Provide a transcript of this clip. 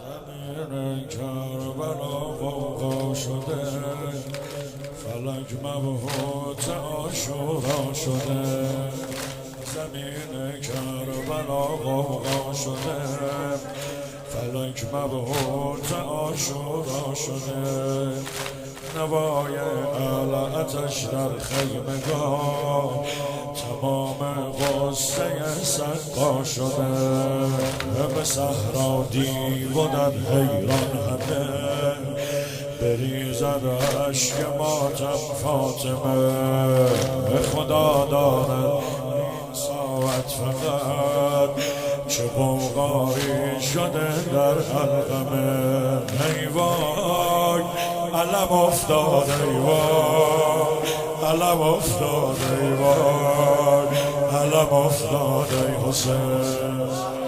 زمین کربلا غوغا شده، فلک مبهوت عاشورا شده. زمین کربلا غوغا شده، فلک مبهوت عاشورا شده. نوای اهل آتش در خیمگاه، تمام غصه سقا شده. به صحرا دیو و در حیران همه، بریزد اشک ماتم فاطمه. خدا داند این ساعت فقط چه غوغایی شده در حلقمه. ای وای علم افتاد، ای وای علم افتاد، ای وای علم افتاد ای حسین.